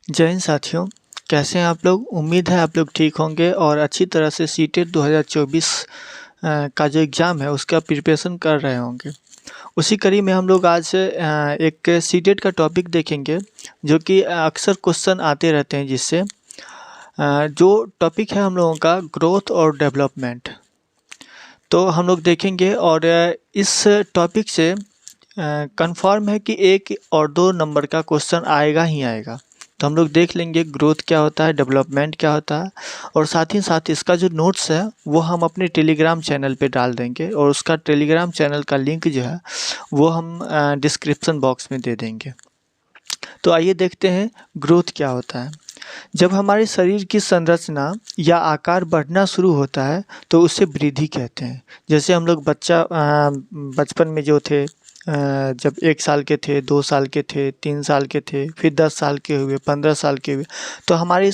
जय हिंद साथियों, कैसे हैं आप लोग। उम्मीद है आप लोग ठीक होंगे और अच्छी तरह से सीटेट 2024 का जो एग्ज़ाम है उसका प्रिपरेशन कर रहे होंगे। उसी कड़ी में हम लोग आज एक सीटेट का टॉपिक देखेंगे जो कि अक्सर क्वेश्चन आते रहते हैं, जिससे जो टॉपिक है हम लोगों का ग्रोथ और डेवलपमेंट, तो हम लोग देखेंगे। और इस टॉपिक से कंफर्म है कि 1 और 2 नंबर का क्वेश्चन आएगा ही आएगा। तो हम लोग देख लेंगे ग्रोथ क्या होता है, डेवलपमेंट क्या होता है, और साथ ही साथ इसका जो नोट्स है वो हम अपने टेलीग्राम चैनल पे डाल देंगे, और उसका टेलीग्राम चैनल का लिंक जो है वो हम डिस्क्रिप्शन बॉक्स में दे देंगे। तो आइए देखते हैं ग्रोथ क्या होता है। जब हमारे शरीर की संरचना या आकार बढ़ना शुरू होता है तो उसे वृद्धि कहते हैं। जैसे हम लोग बचपन में जो थे, जब 1 साल के थे, 2 साल के थे, 3 साल के थे, फिर 10 साल के हुए, 15 साल के हुए, तो हमारा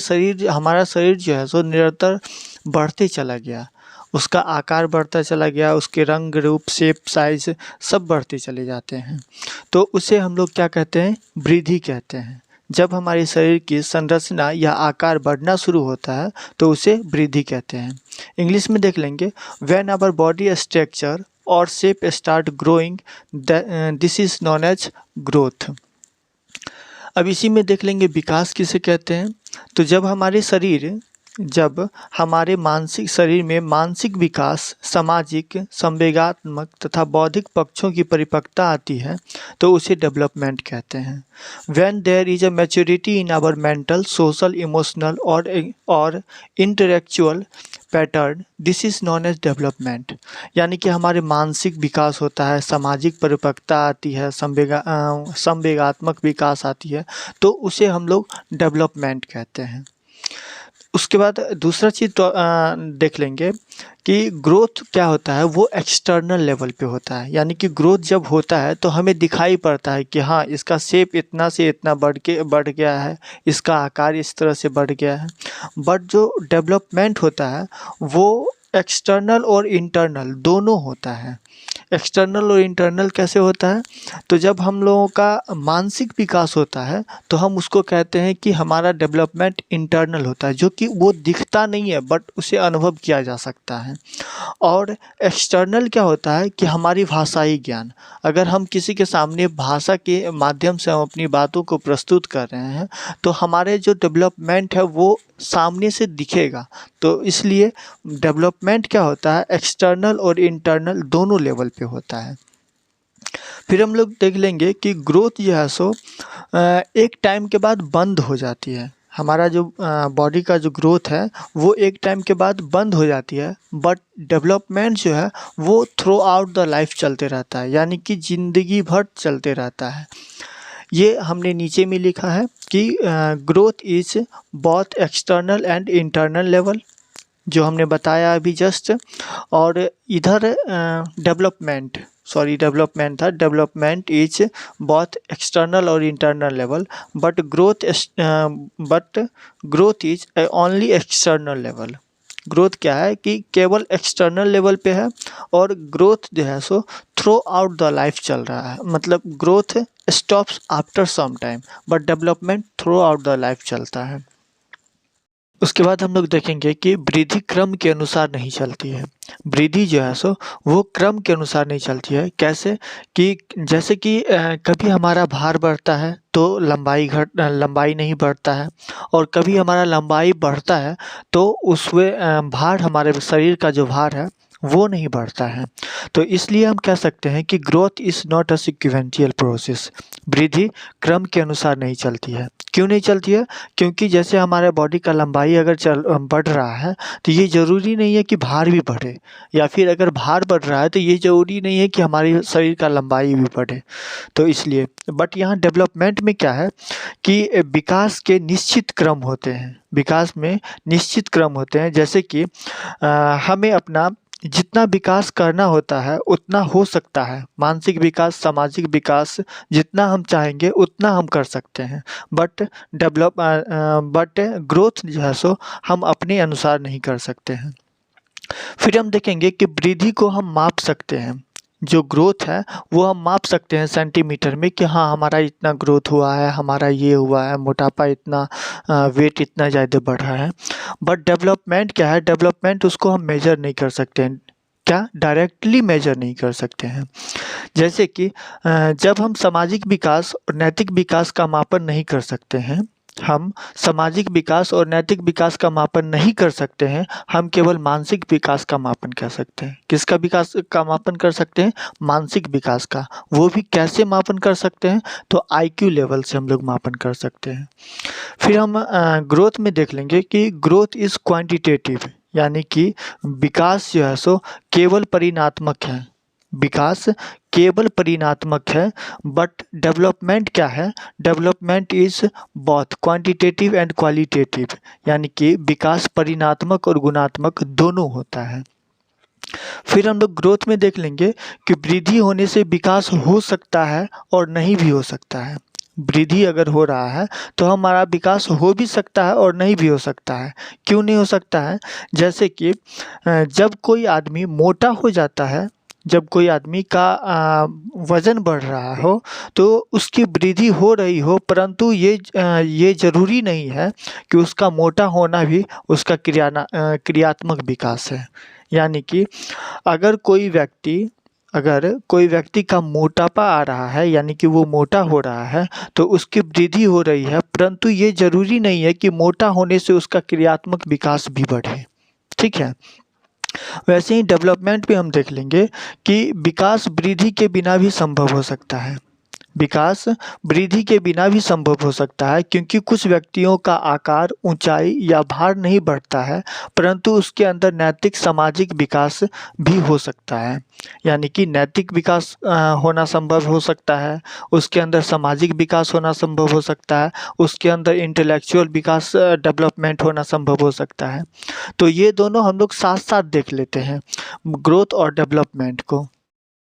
शरीर जो है सो निरंतर बढ़ते चला गया। उसका आकार बढ़ता चला गया, उसके रंग रूप शेप साइज सब बढ़ते चले जाते हैं। तो उसे हम लोग क्या कहते हैं, वृद्धि कहते हैं। जब हमारे शरीर की संरचना या आकार बढ़ना शुरू होता है तो उसे वृद्धि कहते हैं। इंग्लिश में देख लेंगे, व्हेन आवर बॉडी स्ट्रक्चर और shape start growing, this is known as growth. अब इसी में देख लेंगे विकास किसे कहते हैं। तो जब हमारे मानसिक शरीर में मानसिक विकास, सामाजिक, संवेगात्मक तथा बौद्धिक पक्षों की परिपक्वता आती है तो उसे डेवलपमेंट कहते हैं। When there is a maturity in our mental, social, emotional और intellectual pattern, this is known as development. यानी कि हमारे मानसिक विकास होता है, सामाजिक परिपक्वता आती है, संवेगात्मक विकास आती है, तो उसे हम लोग डेवलपमेंट कहते हैं। उसके बाद दूसरा चीज़ तो देख लेंगे कि ग्रोथ क्या होता है, वो एक्सटर्नल लेवल पे होता है। यानी कि ग्रोथ जब होता है तो हमें दिखाई पड़ता है कि हाँ, इसका शेप इतना से इतना बढ़ गया है, इसका आकार इस तरह से बढ़ गया है। बट जो डेवलपमेंट होता है वो एक्सटर्नल और इंटरनल दोनों होता है। एक्सटर्नल और इंटरनल कैसे होता है, तो जब हम लोगों का मानसिक विकास होता है तो हम उसको कहते हैं कि हमारा डेवलपमेंट इंटरनल होता है, जो कि वो दिखता नहीं है बट उसे अनुभव किया जा सकता है। और एक्सटर्नल क्या होता है कि हमारी भाषाई ज्ञान, अगर हम किसी के सामने भाषा के माध्यम से हम अपनी बातों को प्रस्तुत कर रहे हैं तो हमारे जो डेवलपमेंट है वो सामने से दिखेगा। तो इसलिए डेवलपमेंट क्या होता है, एक्सटर्नल और इंटरनल दोनों लेवल पे होता है। फिर हम लोग देख लेंगे कि ग्रोथ जो है सो एक टाइम के बाद बंद हो जाती है। हमारा जो बॉडी का जो ग्रोथ है वो एक टाइम के बाद बंद हो जाती है, बट डेवलपमेंट जो है वो थ्रू आउट द लाइफ चलते रहता है, यानी कि ज़िंदगी भर चलते रहता है। ये हमने नीचे में लिखा है कि growth is both external and internal level, जो हमने बताया अभी जस्ट। और इधर डेवलपमेंट इज बोथ एक्सटर्नल और internal level, but growth is only external level. Growth क्या है कि केवल एक्सटर्नल लेवल पे है, और ग्रोथ जो है सो थ्रू आउट द लाइफ चल रहा है। मतलब growth stops after some time, but development throughout the life चलता है। उसके बाद हम लोग देखेंगे कि वृद्धि क्रम के अनुसार नहीं चलती है। वृद्धि जो है सो वो क्रम के अनुसार नहीं चलती है। कैसे कि जैसे कि कभी हमारा भार बढ़ता है तो लंबाई नहीं बढ़ता है, और कभी हमारा लंबाई बढ़ता है तो उसमें भार, हमारे शरीर का जो भार है वो नहीं बढ़ता है। तो इसलिए हम कह सकते हैं कि growth is not a sequential process. वृद्धि क्रम के अनुसार नहीं चलती है। क्यों नहीं चलती है? क्योंकि जैसे हमारे बॉडी का लंबाई अगर बढ़ रहा है तो ये ज़रूरी नहीं है कि भार भी बढ़े, या फिर अगर भार बढ़ रहा है तो ये ज़रूरी नहीं है कि हमारी शरीर का लंबाई भी बढ़े। तो इसलिए बट यहाँ डेवलपमेंट में क्या है कि विकास के निश्चित क्रम होते हैं। विकास में निश्चित क्रम होते हैं, जैसे कि हमें अपना जितना विकास करना होता है उतना हो सकता है। मानसिक विकास, सामाजिक विकास जितना हम चाहेंगे उतना हम कर सकते हैं, बट ग्रोथ जो है सो हम अपने अनुसार नहीं कर सकते हैं। फिर हम देखेंगे कि वृद्धि को हम माप सकते हैं। जो ग्रोथ है वो हम माप सकते हैं सेंटीमीटर में कि हाँ हमारा इतना ग्रोथ हुआ है, हमारा ये हुआ है, मोटापा इतना, वेट इतना ज़्यादा बढ़ा है। बट डेवलपमेंट क्या है, डेवलपमेंट उसको हम मेजर नहीं कर सकते हैं, क्या डायरेक्टली मेजर नहीं कर सकते हैं। जैसे कि जब हम सामाजिक विकास और नैतिक विकास का मापन नहीं कर सकते हैं, हम सामाजिक विकास और नैतिक विकास का मापन नहीं कर सकते हैं, हम केवल मानसिक विकास का मापन कर सकते हैं। किसका विकास का मापन कर सकते हैं? मानसिक विकास का। वो भी कैसे मापन कर सकते हैं? तो आईक्यू लेवल से हम लोग मापन कर सकते हैं। फिर हम ग्रोथ में देख लेंगे कि ग्रोथ इज़ क्वांटिटेटिव, यानी कि विकास जो है सो केवल परिणात्मक है, विकास केवल परिणात्मक है। बट डेवलपमेंट क्या है? Development is both quantitative and qualitative, यानी कि विकास परिणात्मक और गुणात्मक दोनों होता है। फिर हम लोग ग्रोथ में देख लेंगे कि वृद्धि होने से विकास हो सकता है और नहीं भी हो सकता है। वृद्धि अगर हो रहा है तो हमारा विकास हो भी सकता है और नहीं भी हो सकता है। क्यों नहीं हो सकता है? जैसे कि जब कोई आदमी मोटा हो जाता है, जब कोई आदमी का वज़न बढ़ रहा हो तो उसकी वृद्धि हो रही हो, परंतु ये ज़रूरी नहीं है कि उसका मोटा होना भी उसका क्रियात्मक विकास है। यानी कि अगर कोई व्यक्ति का मोटापा आ रहा है, यानी कि वो मोटा हो रहा है, तो उसकी वृद्धि हो रही है, परंतु ये ज़रूरी नहीं है कि मोटा होने से उसका क्रियात्मक विकास भी बढ़े। ठीक है? वैसे ही डेवलपमेंट पे हम देख लेंगे कि विकास वृद्धि के बिना भी संभव हो सकता है। विकास वृद्धि के बिना भी संभव हो सकता है, क्योंकि कुछ व्यक्तियों का आकार, ऊंचाई या भार नहीं बढ़ता है, परंतु उसके अंदर नैतिक सामाजिक विकास भी हो सकता है। यानी कि नैतिक विकास होना संभव हो सकता है, उसके अंदर सामाजिक विकास होना संभव हो सकता है, उसके अंदर इंटेलेक्चुअल विकास डेवलपमेंट होना संभव हो सकता है। तो ये दोनों हम लोग साथ साथ देख लेते हैं, ग्रोथ और डेवलपमेंट को।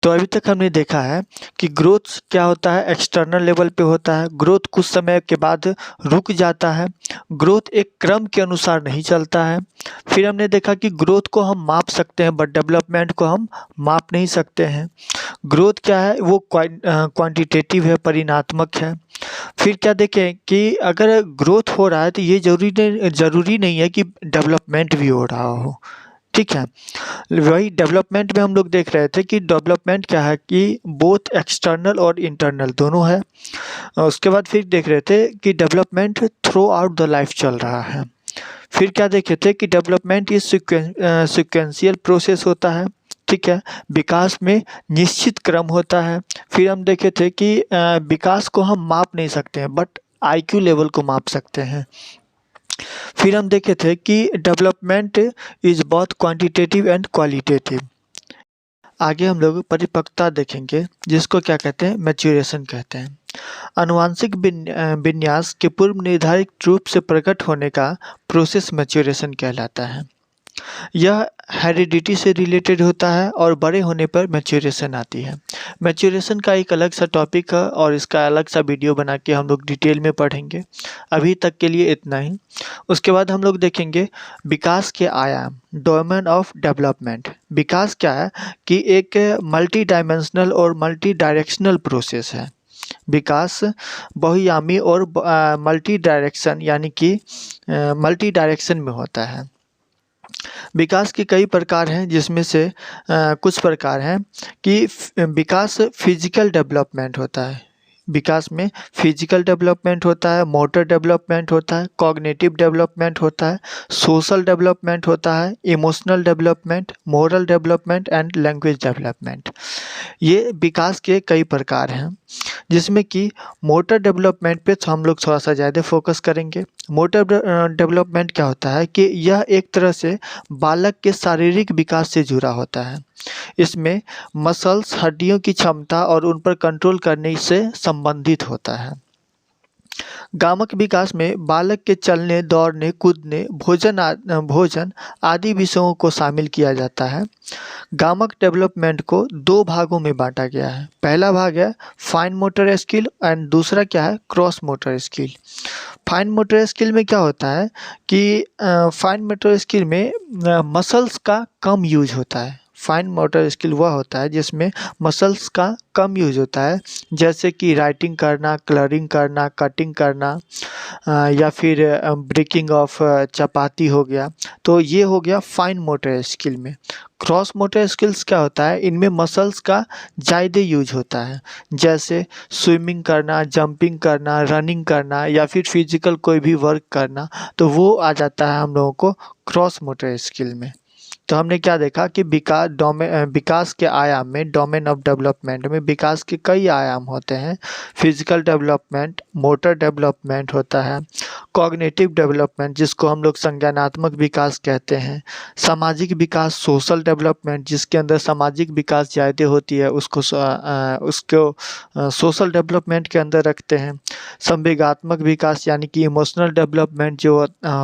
तो अभी तक हमने देखा है कि ग्रोथ क्या होता है, एक्सटर्नल लेवल पे होता है। ग्रोथ कुछ समय के बाद रुक जाता है। ग्रोथ एक क्रम के अनुसार नहीं चलता है। फिर हमने देखा कि ग्रोथ को हम माप सकते हैं, बट डेवलपमेंट को हम माप नहीं सकते हैं। ग्रोथ क्या है? वो क्वांटिटेटिव है, परिणात्मक है। फिर क्या देखें कि अगर ग्रोथ हो रहा है तो ये ज़रूरी नहीं है कि डेवलपमेंट भी हो रहा हो। ठीक है? वही डेवलपमेंट में हम लोग देख रहे थे कि डेवलपमेंट क्या है कि बोथ एक्सटर्नल और इंटरनल दोनों है। उसके बाद फिर देख रहे थे कि development throughout the life चल रहा है। फिर क्या देखे थे कि डेवलपमेंट इज सिक्वेंशियल प्रोसेस होता है। ठीक है? विकास में निश्चित क्रम होता है। फिर हम देखे थे कि विकास को हम माप नहीं सकते हैं, बट आईक्यू लेवल को माप सकते हैं। फिर हम देखे थे कि development is both quantitative and qualitative. आगे हम लोग परिपक्वता देखेंगे, जिसको क्या कहते हैं? मैच्योरेशन कहते हैं। आनुवांशिक विन्यास के पूर्व निर्धारित रूप से प्रकट होने का प्रोसेस मैच्योरेशन कहलाता है। यह हेरिडिटी से रिलेटेड होता है और बड़े होने पर मैच्योरेशन आती है। मैच्योरेशन का एक अलग सा टॉपिक है और इसका अलग सा वीडियो बना के हम लोग डिटेल में पढ़ेंगे। अभी तक के लिए इतना ही। उसके बाद हम लोग देखेंगे विकास के आयाम, डोमेन ऑफ डेवलपमेंट। विकास क्या है कि एक मल्टी डायमेंशनल और मल्टी डायरेक्शनल प्रोसेस है। विकास बहुआयामी और मल्टी डायरेक्शन, यानी कि मल्टी डायरेक्शन में होता है। विकास के कई प्रकार हैं, जिसमें से कुछ प्रकार हैं कि विकास फिजिकल डेवलपमेंट होता है। विकास में फिजिकल डेवलपमेंट होता है, मोटर डेवलपमेंट होता है, कॉग्निटिव डेवलपमेंट होता है, सोशल डेवलपमेंट होता है, emotional development, moral development and language development. ये विकास के कई प्रकार हैं, जिसमें कि मोटर डेवलपमेंट पे हम लोग थोड़ा सा ज़्यादा फोकस करेंगे। मोटर डेवलपमेंट क्या होता है कि यह एक तरह से बालक के शारीरिक विकास से जुड़ा होता है। इसमें मसल्स, हड्डियों की क्षमता और उन पर कंट्रोल करने से संबंधित होता है। गामक विकास में बालक के चलने, दौड़ने, कूदने, भोजन आदि विषयों को शामिल किया जाता है। गामक डेवलपमेंट को दो भागों में बांटा गया है। पहला भाग है फाइन मोटर स्किल एंड दूसरा क्या है? Cross motor skill. Fine motor skill में क्या होता है कि फाइन मोटर स्किल में मसल्स का कम यूज होता है। फाइन मोटर स्किल वह होता है जिसमें मसल्स का कम यूज होता है, जैसे कि राइटिंग करना, कलरिंग करना, कटिंग करना, या फिर ब्रेकिंग ऑफ चपाती हो गया। तो ये हो गया फाइन मोटर स्किल में। क्रॉस मोटर स्किल्स क्या होता है, इनमें मसल्स का ज़्यादा यूज होता है, जैसे स्विमिंग करना, जंपिंग करना, रनिंग करना या फिर फिजिकल कोई भी वर्क करना, तो वो आ जाता है हम लोगों को क्रॉस मोटर स्किल में। तो हमने क्या देखा कि विकास के आयाम में, डोमेन ऑफ डेवलपमेंट में विकास के कई आयाम होते हैं। फिजिकल डेवलपमेंट, मोटर डेवलपमेंट होता है, कॉग्निटिव डेवलपमेंट जिसको हम लोग संज्ञानात्मक विकास कहते हैं, सामाजिक विकास, सोशल डेवलपमेंट जिसके अंदर सामाजिक विकास ज़्यादा होती है उसको सोशल डेवलपमेंट के अंदर रखते हैं। संवेगात्मक विकास यानी कि इमोशनल डेवलपमेंट जो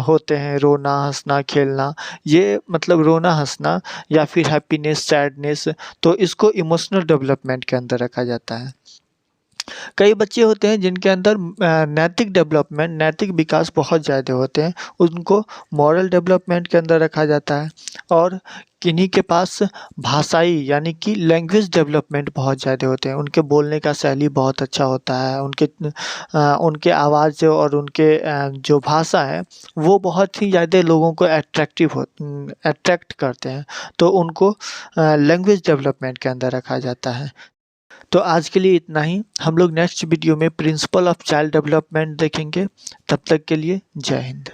होते हैं, रोना, हंसना, खेलना, ये मतलब रोना, हंसना या फिर हैप्पीनेस, सैडनेस, तो इसको इमोशनल डेवलपमेंट के अंदर रखा जाता है। कई बच्चे होते हैं जिनके अंदर नैतिक डेवलपमेंट, नैतिक विकास बहुत ज़्यादा होते हैं, उनको मॉरल डेवलपमेंट के अंदर रखा जाता है। और किन्हीं के पास भाषाई यानी कि लैंग्वेज डेवलपमेंट बहुत ज़्यादा होते हैं, उनके बोलने का शैली बहुत अच्छा होता है, उनके आवाज़ और उनके जो भाषा है वो बहुत ही ज़्यादा लोगों को अट्रैक्ट करते हैं, तो उनको लैंग्वेज डेवलपमेंट के अंदर रखा जाता है। तो आज के लिए इतना ही। हम लोग नेक्स्ट वीडियो में प्रिंसिपल ऑफ चाइल्ड डेवलपमेंट देखेंगे। तब तक के लिए जय हिंद।